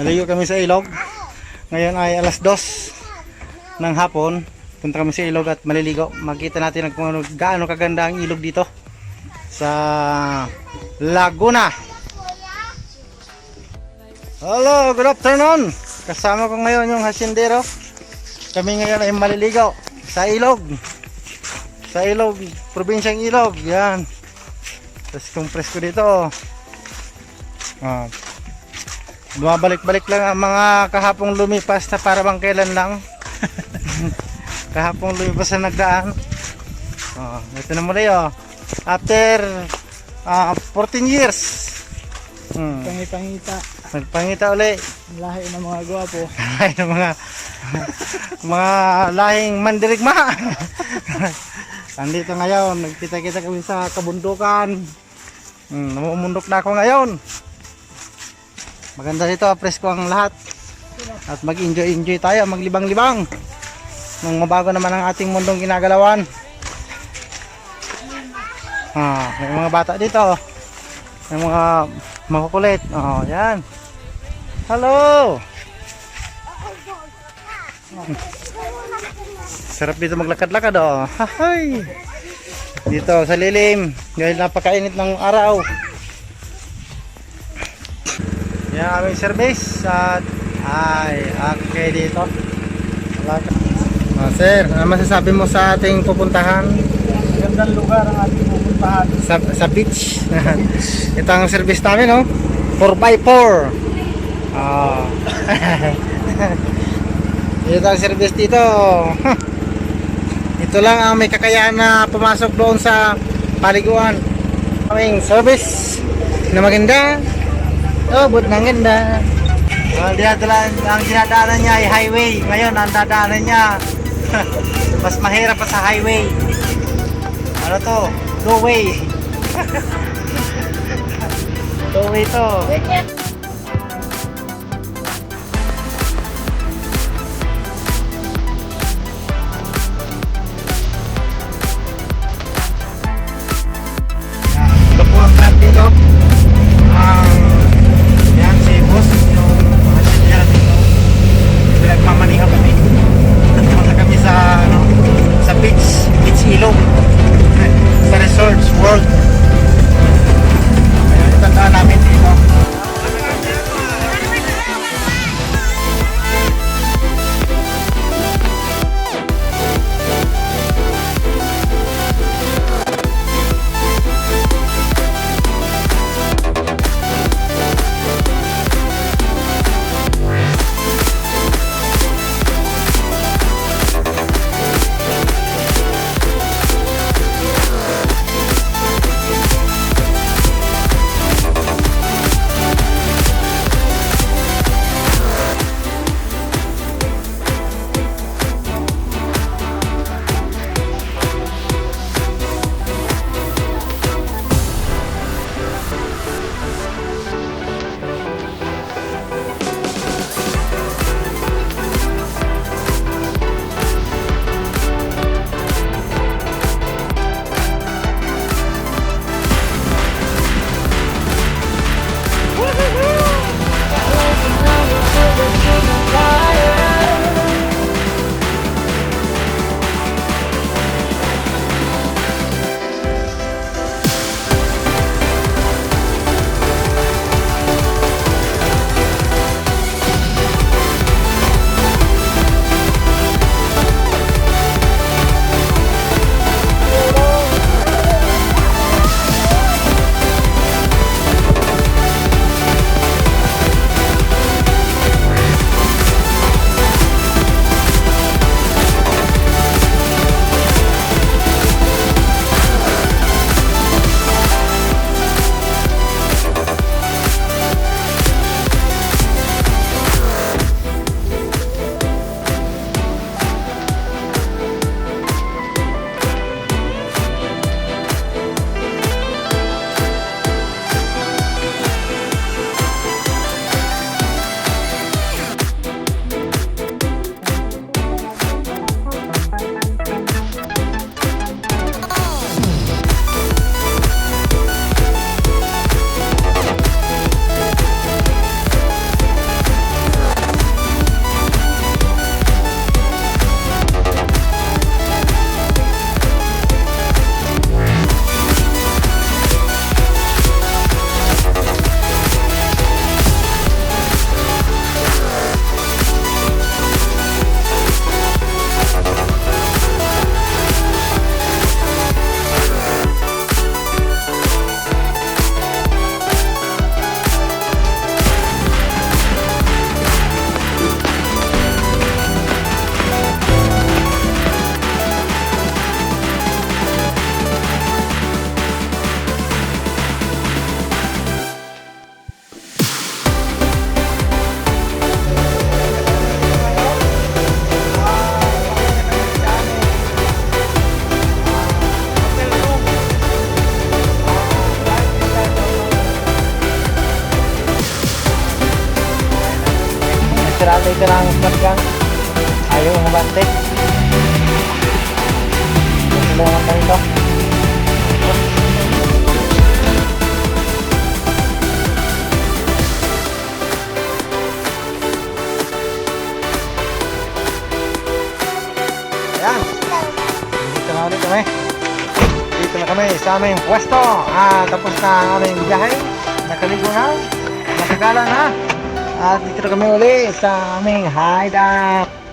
Naligo kami sa ilog. Ngayon ay alas 2 ng hapon. Punta kami sa ilog at maliligo. Makita natin kung gaano kaganda ang ilog dito sa Laguna. Hello, good afternoon. Kasama ko ngayon yung hasindero. Kami ngayon ay maliligo sa ilog. Sa ilog, probinsyang Ilog. Yan. Tapos kung presko dito. Bumabalik-balik lang ang mga kahapong lumipas na para bang kailan lang. Kahapong lumipas na nagdaan. Ito na muli after 14 years. Pangita. Nagpangita uli. Lahi ng mga gwapo. Lahi ng mga lahing mandirigma. Andito ngayon, nagkita-kita kami sa kabundukan. Namumundok na ako ngayon. Maganda dito, presko ang lahat. At mag-enjoy tayo, maglibang-libang. Nung mabago naman ang ating mundong ginagalawan. May mga bata dito. May mga makukulit. Yan. Hello! Sarap dito maglakad-lakad Hahay! Dito sa lilim. Dahil napakainit ng araw. Yan aming service at okay dito. Sir, ano masasabi mo sa ating pupuntahan? Magandang lugar ang ating pupuntahan. Sa beach. Ito ang service namin 4x4. Ito ang service dito. Ito lang ang may kakayahan na pumasok doon sa paliguan. Aming service na maganda. But ng ganda. Ang dinadaanan niya ay highway. Ngayon ang dadaanan niya mas mahirap pa sa highway. Ano to? Go way. Go way to. Ito po ang trap dito. Yan si boss, yung hasilya dito. Pinagmamanihan kami. Punta kami sa sa beach Ilog. Sa Resorts World. Ayan, itandaan namin dito. dito lang spot gang. Ayaw mabante. Tulungan tayo ito. Ayan. Dito na ulit kami. Dito na kami sa aming pwesto. Tapos na ang aming biyahe. Nakaligo na. Nakagala na. At dito na kami uli sa aming hideout.